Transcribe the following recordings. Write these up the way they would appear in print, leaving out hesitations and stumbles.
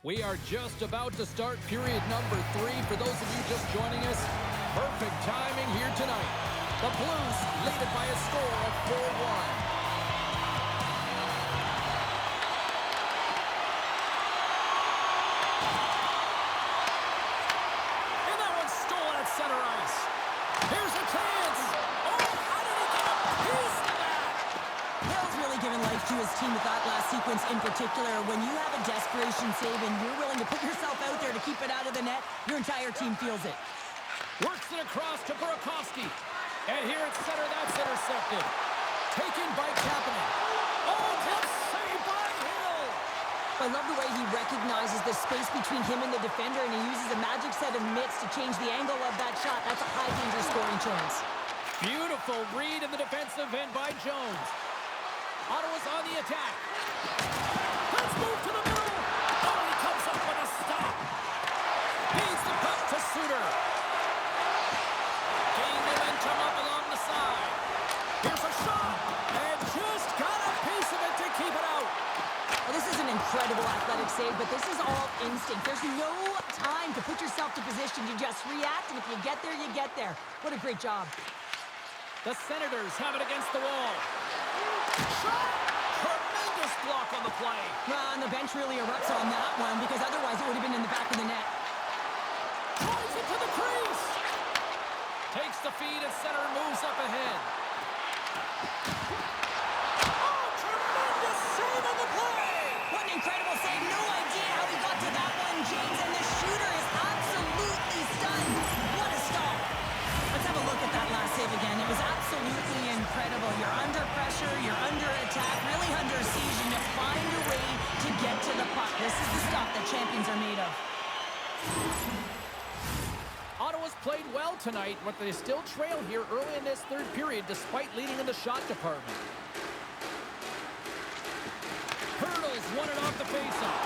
We are just about to start period number 3. For those of you just joining us, perfect timing here tonight. The Blues lead it by a score of 4-1. To his team with that last sequence in particular. When you have a desperation save and you're willing to put yourself out there to keep it out of the net, your entire team feels it. Works it across to Burakovsky. And here at center, that's intercepted. Taken by Kapanen. Oh, just saved by Hill. I love the way he recognizes the space between him and the defender, and he uses a magic set of mitts to change the angle of that shot. That's a high-danger scoring chance. Beautiful read in the defensive end by Jones. Ottawa's on the attack. Let's move to the middle. Oh, he comes up with a stop. Feeds the puck to Suter. Gain momentum up along the side. Here's a shot. And just got a piece of it to keep it out. Well, this is an incredible athletic save, but this is all instinct. There's no time to put yourself to position. You just react, and if you get there, you get there. What a great job. The Senators have it against the wall. Shot! Tremendous block on the play. And the bench really erupts on that one, because otherwise it would have been in the back of the net. Drives it to the crease. Takes the feed at center and moves up ahead. Oh, tremendous save on the play! What an incredible save. No idea how he got to that one, James, and the shooter is absolutely stunned. What a stop. Let's have a look at that last save again. It was absolutely incredible. You're under pressure, you're under attack, really under siege, and you find a way to get to the puck. This is the stuff that champions are made of. Ottawa's played well tonight, but they still trail here early in this third period despite leading in the shot department. Hurdles won it off the faceoff.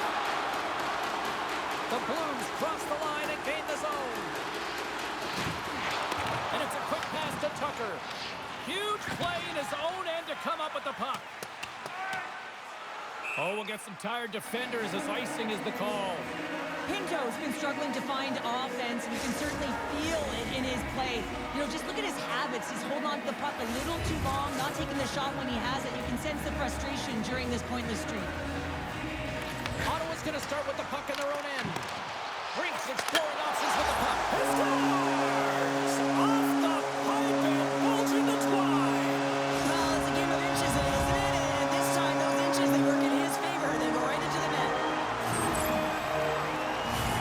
The Blues cross the line and gain the zone. And it's a quick pass to Tucker. Huge play in his own end to come up with the puck. Oh, we'll get some tired defenders as icing is the call. Pinto's been struggling to find offense, and you can certainly feel it in his play. You know, just look at his habits. He's holding on to the puck a little too long, not taking the shot when he has it. You can sense the frustration during this pointless streak. Ottawa's going to start with the puck in their own end. Brinks exploring options with the puck. He scores! Off the pipe and bulging the twine. Well, it's a game of inches, isn't it? And this time, those inches, they work in his favor. They go right into the net.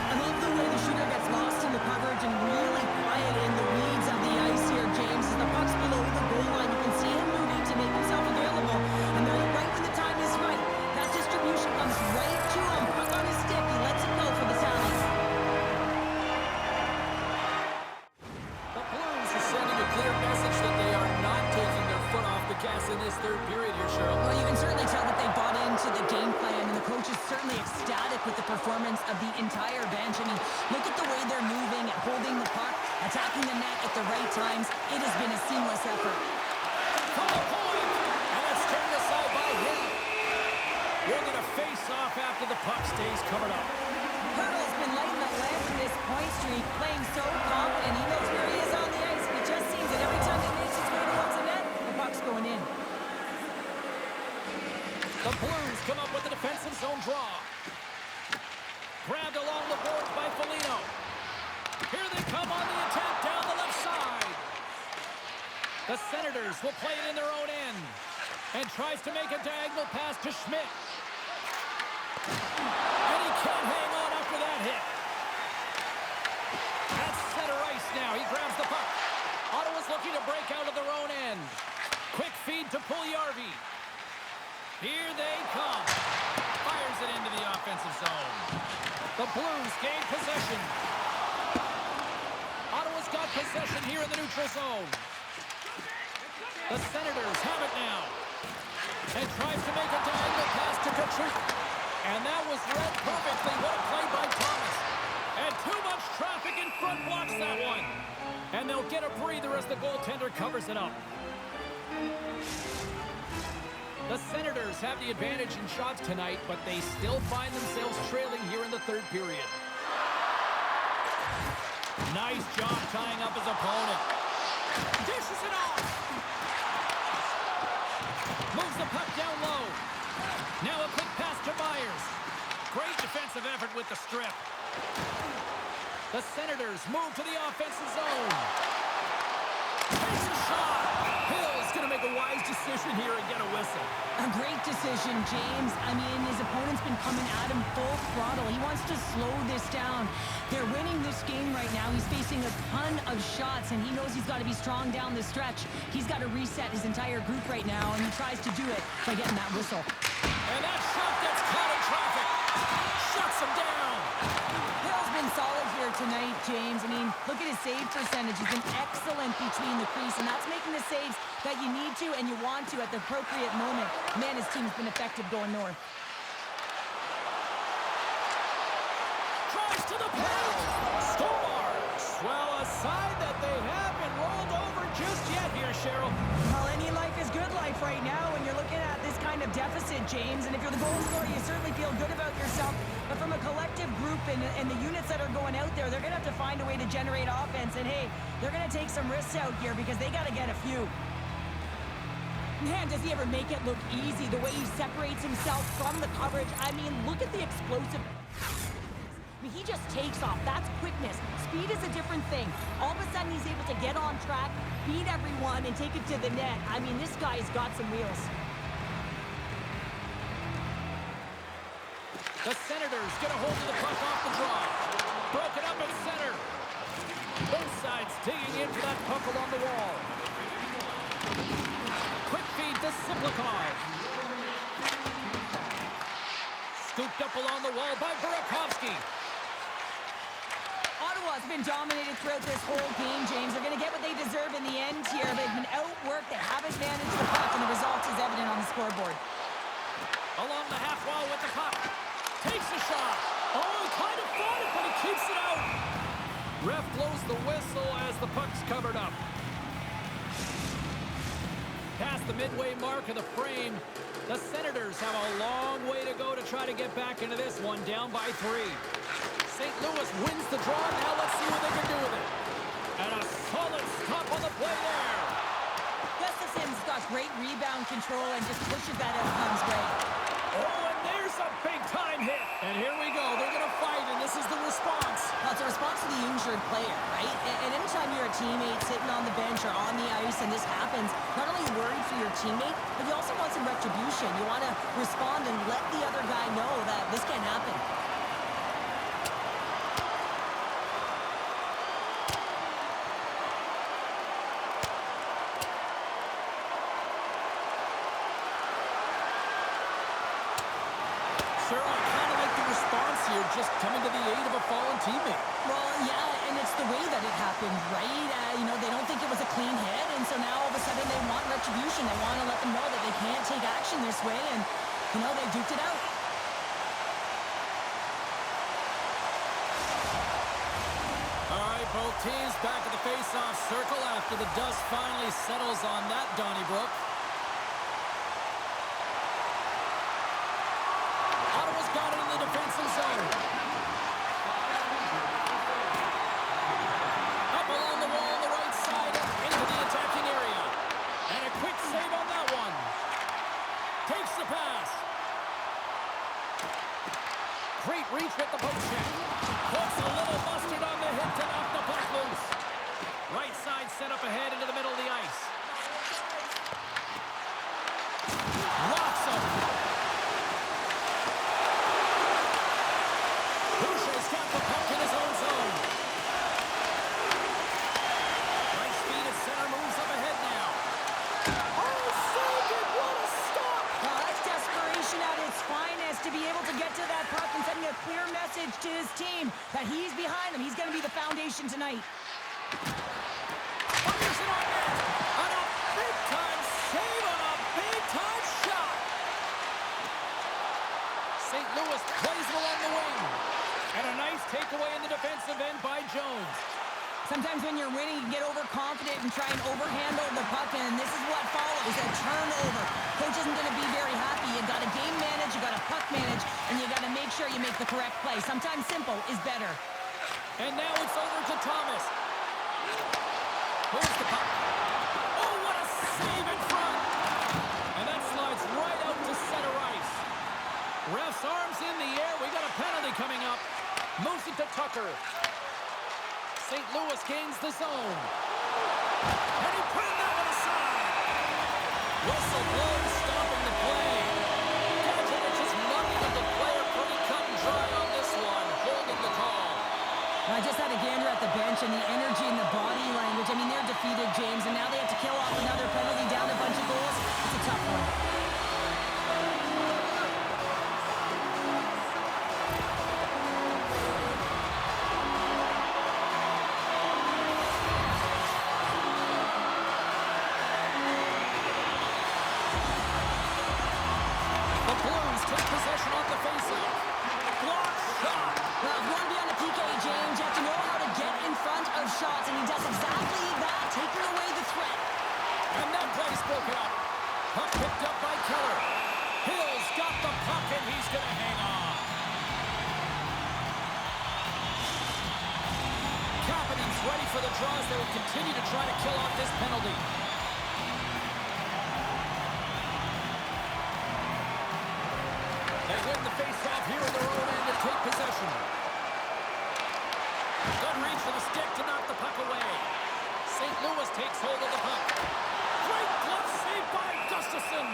I love the way the shooter gets lost in the coverage and really quiet in the weeds of the ice here, James. As the puck's below the goal line, you can see him moving to make himself available. And then right when the time is right, that distribution comes right to him. Puck on his stick, he lets it go for the tally. The Blues are sending a clear message that they are not taking their foot off the gas in this third period here, Cheryl. Well, you can certainly tell that they bought into the game plan, and the coach is certainly ecstatic with the performance of the entire bench. I mean, look at the way they're moving, holding the puck, attacking the net at the right times. It has been a seamless effort. From the point, and it's turned aside by Hill. We're going to face off after the puck stays covered up. Hurdle's been lighting the lamp in this point streak, playing so confident. He knows where he is on the ice, and it just seems that every time he makes his way towards the net, the puck's going in. The Blues come up with a defensive zone draw. Grabbed along the boards by Foligno. Here they come on the attack down the left side. The Senators will play it in their own end. And tries to make a diagonal pass to Schmidt. And he can't hang on after that hit. That's center ice now. He grabs the puck. Ottawa's looking to break out of their own end. Quick feed to Puljujarvi. Here they come. Fires it into the offensive zone. The Blues gain possession. Ottawa's got possession here in the neutral zone. The Senators have it now. And tries to make a diagonal pass to Kachuk. And that was read perfectly. What a play by Thomas. And too much traffic in front blocks that one. And they'll get a breather as the goaltender covers it up. The Senators have the advantage in shots tonight, but they still find themselves trailing here in the third period. Nice job tying up his opponent. Dishes it off. Moves the puck down low. Now a quick pass to Myers. Great defensive effort with the strip. The Senators move to the offensive zone. Takes a shot. Hill's going to make a wise decision here and get a whistle. A great decision, James. I mean, his opponent's been coming at him full throttle. He wants to slow this down. They're winning this game right now. He's facing a ton of shots, and he knows he's got to be strong down the stretch. He's got to reset his entire group right now, and he tries to do it by getting that whistle. And that shot gets caught in traffic. Shuts him down. Hill's been solid here tonight, James. I mean, look at his save percentage. He's been excellent between the crease, and that's making the saves that you need to and you want to at the appropriate moment. Man, his team's been effective going north. Tries to the paint. Scores. Well, a sign that they haven't rolled over just yet here, Cheryl. Well, any life is good life right now when you're looking at this kind of deficit, James. And if you're the goal scorer, you certainly feel good about yourself. But from a collective group and the units that are going out there, they're going to have to find a way to generate offense. And, hey, they're going to take some risks out here because they got to get a few. Man, does he ever make it look easy, the way he separates himself from the coverage. I mean, look at the explosive. I mean, he just takes off. That's quickness. Speed is a different thing. All of a sudden, he's able to get on track, beat everyone, and take it to the net. I mean, this guy's got some wheels. The Senators get a hold of the puck off the draw. Broken up at center. Both sides digging into that puck along the wall. Quick feed to Siplikov. Scooped up along the wall by Burakovsky. Ottawa's been dominated throughout this whole game, James. They're going to get what they deserve in the end here. They've been outworked. They haven't managed the puck, and the result is evident on the scoreboard. Along the half wall with the puck. Takes the shot. Oh, he kind of fought it, but he keeps it out. Ref blows the whistle as the puck's covered up. Past the midway mark of the frame, the Senators have a long way to go to try to get back into this one, down by 3. St. Louis wins the draw. Now let's see what they can do with it. And a solid stop on the play there. Gustafson's got great rebound control and just pushes that out Hunt's way. Oh, and there's a big-time hit. And here we go. They're going to fight, and this is the response. Well, it's a response to the injured player, right? And anytime you're a teammate sitting on the bench or on the ice and this happens, not only are you worried for your teammate, but you also want some retribution. You want to respond and let the other guy know that this can't happen. Sure, I kind of like the response here, just coming to the aid of a fallen teammate. Well, yeah, and it's the way that it happened, right? You know, they don't think it was a clean hit, and so now all of a sudden they want retribution. They want to let them know that they can't take action this way, and, you know, they duked it out. All right, both teams back at the face-off circle after the dust finally settles on that Donnybrook. Ottawa's got it in the defensive zone. Up along the wall on the right side, into the attacking area. And a quick save on that one. Takes the pass. Great reach with the poke check. Puts a little mustard on the hit to knock the puck loose. Right side set up ahead into the middle of the ice. Rocks him. Boucher's got the puck in his own zone. Right speed at center, moves up ahead now. Oh, saved it! What a stop! Well, that's desperation at its finest to be able to get to that puck and sending a clear message to his team that he's behind them. He's going to be the foundation tonight. Fires it on net. On a big-time save on a big-time shot. St. Louis plays it along the wing. And a nice takeaway in the defensive end by Jones. Sometimes when you're winning, you get overconfident and try and overhandle the puck, and this is what follows, a turnover. Coach isn't going to be very happy. You got to game manage, you got to puck manage, and you got to make sure you make the correct play. Sometimes simple is better. And now it's over to Thomas. Here's the puck. Oh, what a save in front. And that slides right out to center ice. Ref's arms in the air. We got a penalty coming up. Moves it to Tucker. St. Louis gains the zone. And he put that one aside. Whistle blows, stopping the play. Gadget just mugging the player pretty cut and dry on this one, holding the call. I just had a gander at the bench, and the energy and the body language. I mean, they're defeated, James, and now they have to kill off another penalty, down a bunch of goals. It's a tough one. The Blues take possession off the faceoff. Block shot. Well, if you want to be on the PK, James, you have to know how to get in front of shots, and he does exactly that, taking away the threat. And that play's broken up. Puck picked up by Keller. Hill's got the puck, and he's going to hang on. Kapanen's ready for the draws. They will continue to try to kill off this penalty. They win the face-off here in their own end to take possession. Good reach for the stick to knock the puck away. St. Louis takes hold of the puck. Great glove save by Gustafsson.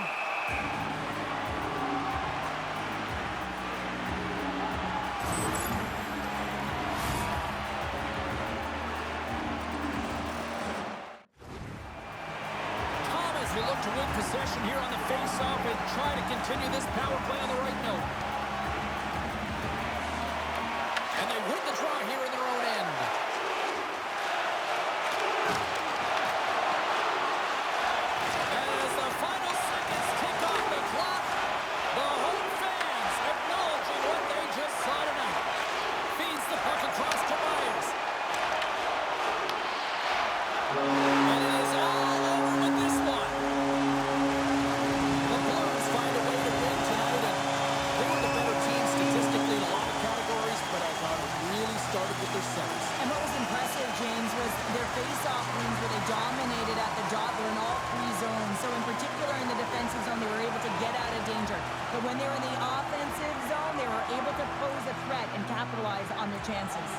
Thomas will look to win possession here on the face-off and try to continue this power play on the right note. And they win the draw here in their own end. As the final seconds tick off the clock, the home fans acknowledging what they just saw tonight. Feeds the puck across to Myers. And it is all over with this one. The Blues find a way to win tonight, and they were the better team statistically in a lot of categories, but I thought it really started with their centers. And what was impressive, James, was their face-off wins where they dominated at the dot. They're in all three zones. So in particular in the defensive zone, they were able to get out of danger. But when they were in the offensive zone, they were able to pose a threat and capitalize on their chances.